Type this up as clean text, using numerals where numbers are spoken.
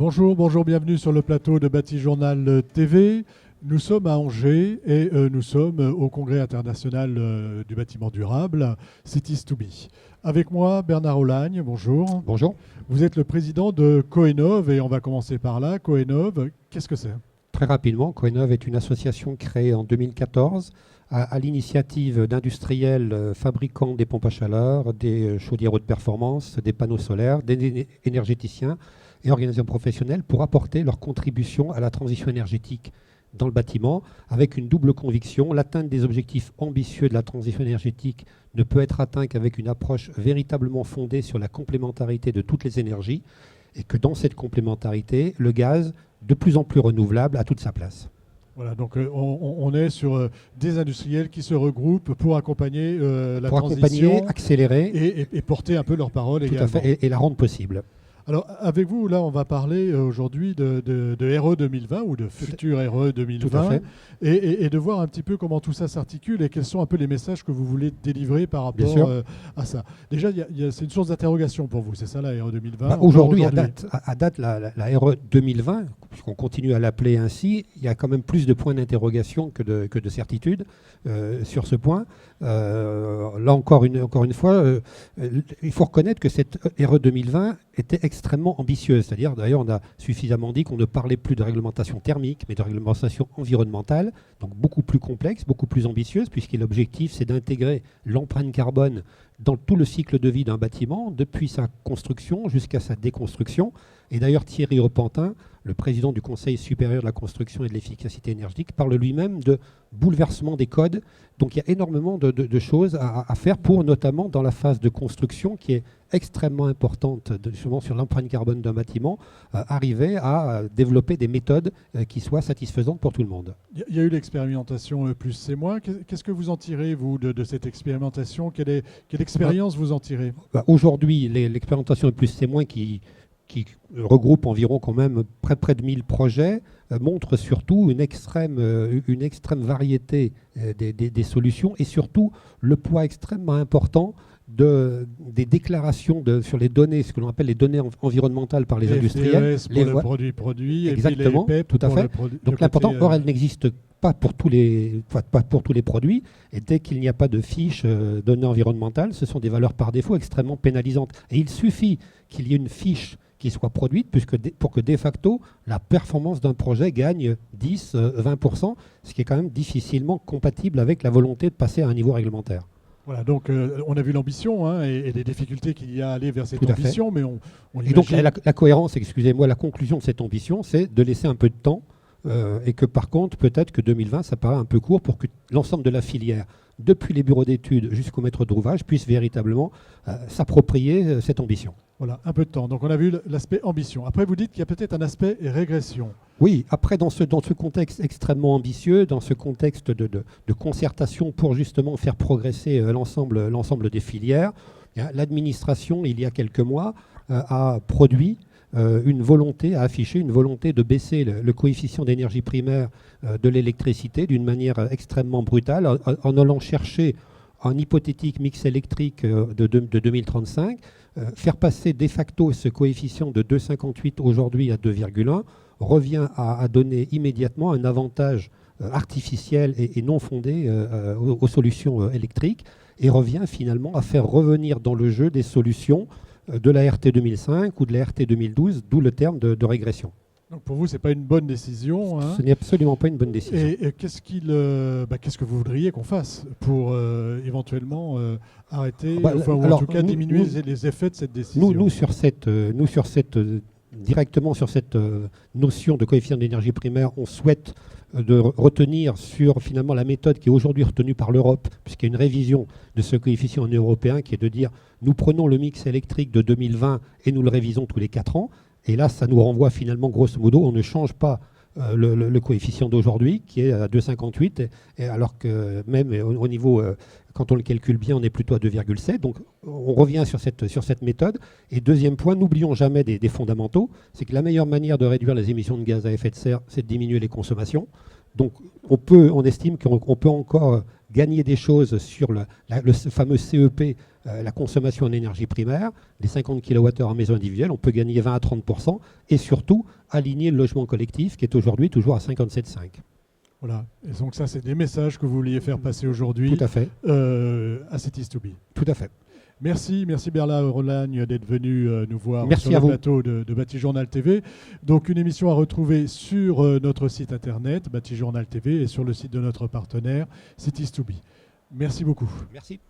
Bonjour, bonjour, bienvenue sur le plateau de Bâti-Journal TV. Nous sommes à Angers et nous sommes au Congrès international du bâtiment durable, Cities to Be. Avec moi, Bernard Olagne, bonjour. Bonjour. Vous êtes le président de Coenov et on va commencer par là. Coenov, qu'est-ce que c'est ? Très rapidement, Coenov est une association créée en 2014 à l'initiative d'industriels fabricants des pompes à chaleur, des chaudières haute performance, des panneaux solaires, des énergéticiens et organisations professionnelles pour apporter leur contribution à la transition énergétique dans le bâtiment, avec une double conviction. L'atteinte des objectifs ambitieux de la transition énergétique ne peut être atteinte qu'avec une approche véritablement fondée sur la complémentarité de toutes les énergies, et que dans cette complémentarité, le gaz, de plus en plus renouvelable, a toute sa place. Voilà, donc on est sur des industriels qui se regroupent pour accompagner la transition. Pour accompagner, accélérer. Et porter un peu leur parole également. Tout à fait, et la rendre possible. Alors, avec vous, là, on va parler aujourd'hui de RE 2020 ou de futur RE 2020 Tout à fait. Et de voir un petit peu comment tout ça s'articule et quels sont un peu les messages que vous voulez délivrer par rapport à ça. Déjà, c'est une source d'interrogation pour vous, c'est ça, la RE 2020 Aujourd'hui, à date la RE 2020, puisqu'on continue à l'appeler ainsi, il y a quand même plus de points d'interrogation que de certitude sur ce point. Là, encore une fois, il faut reconnaître que cette RE 2020 était extrêmement ambitieuse. C'est-à-dire, d'ailleurs, on a suffisamment dit qu'on ne parlait plus de réglementation thermique, mais de réglementation environnementale, donc beaucoup plus complexe, beaucoup plus ambitieuse, puisque l'objectif, c'est d'intégrer l'empreinte carbone dans tout le cycle de vie d'un bâtiment, depuis sa construction jusqu'à sa déconstruction. Et d'ailleurs, Thierry Repentin, le président du Conseil supérieur de la construction et de l'efficacité énergétique, parle lui-même de bouleversement des codes. Donc il y a énormément de choses à faire pour, notamment dans la phase de construction, qui est extrêmement importante, justement sur l'empreinte carbone d'un bâtiment, arriver à développer des méthodes qui soient satisfaisantes pour tout le monde. Il y a eu l'expérimentation plus c'est moins. Qu'est-ce que vous en tirez, vous, de cette expérimentation ? Quelle expérience vous en tirez ? Aujourd'hui, l'expérimentation plus c'est moins qui regroupe environ quand même près de 1000 projets, montre surtout une extrême variété des solutions et surtout le poids extrêmement important des déclarations sur les données, ce que l'on appelle les données environnementales par les industriels. Les produits, exactement, et puis les PEP tout à fait. Donc l'important, or elle n'existe pas pour tous les produits, et dès qu'il n'y a pas de fiche données environnementales, ce sont des valeurs par défaut extrêmement pénalisantes. Et il suffit qu'il y ait une fiche qui soit produite pour que de facto la performance d'un projet gagne 10-20%, ce qui est quand même difficilement compatible avec la volonté de passer à un niveau réglementaire. Voilà, donc on a vu l'ambition et les difficultés qu'il y a à aller vers cette ambition, mais on et donc la cohérence, excusez-moi, la conclusion de cette ambition, c'est de laisser un peu de temps et que par contre, peut-être que 2020, ça paraît un peu court pour que l'ensemble de la filière, depuis les bureaux d'études jusqu'au maître d'ouvrage, puisse véritablement s'approprier cette ambition. Voilà, un peu de temps. Donc on a vu l'aspect ambition. Après, vous dites qu'il y a peut-être un aspect régression. Oui, après, dans ce contexte extrêmement ambitieux, dans ce contexte de concertation pour justement faire progresser l'ensemble des filières, l'administration, il y a quelques mois, a produit a affiché une volonté de baisser le coefficient d'énergie primaire de l'électricité d'une manière extrêmement brutale, en allant chercher un hypothétique mix électrique de 2035, faire passer de facto ce coefficient de 2,58 aujourd'hui à 2,1 revient à donner immédiatement un avantage artificiel et non fondé aux solutions électriques, et revient finalement à faire revenir dans le jeu des solutions de la RT 2005 ou de la RT 2012, d'où le terme de régression. Donc pour vous, ce n'est pas une bonne décision. Ce n'est absolument pas une bonne décision. Et qu'est-ce que vous voudriez qu'on fasse pour éventuellement arrêter, en tout cas diminuer les effets de cette décision ? Directement sur cette notion de coefficient d'énergie primaire, on souhaite de retenir sur finalement la méthode qui est aujourd'hui retenue par l'Europe, puisqu'il y a une révision de ce coefficient européen qui est de dire nous prenons le mix électrique de 2020 et nous le révisons tous les 4 ans. Et là, ça nous renvoie finalement, grosso modo, on ne change pas le coefficient d'aujourd'hui, qui est à 2,58, alors que même au niveau, quand on le calcule bien, on est plutôt à 2,7. Donc on revient sur cette méthode. Et deuxième point, n'oublions jamais des fondamentaux, c'est que la meilleure manière de réduire les émissions de gaz à effet de serre, c'est de diminuer les consommations. Donc on estime qu'on peut encore gagner des choses sur le fameux CEP, la consommation en énergie primaire, les 50 kWh en maison individuelle, on peut gagner 20 à 30%, et surtout aligner le logement collectif qui est aujourd'hui toujours à 57,5. Voilà, et donc ça c'est des messages que vous vouliez faire passer aujourd'hui. Tout à fait. À Cities2B. Tout à fait. Merci Bernard Rolagne d'être venu nous voir Merci sur le plateau de Bâti-Journal TV. Donc une émission à retrouver sur notre site internet Bâti-Journal TV et sur le site de notre partenaire Cities2B. Merci beaucoup. Merci.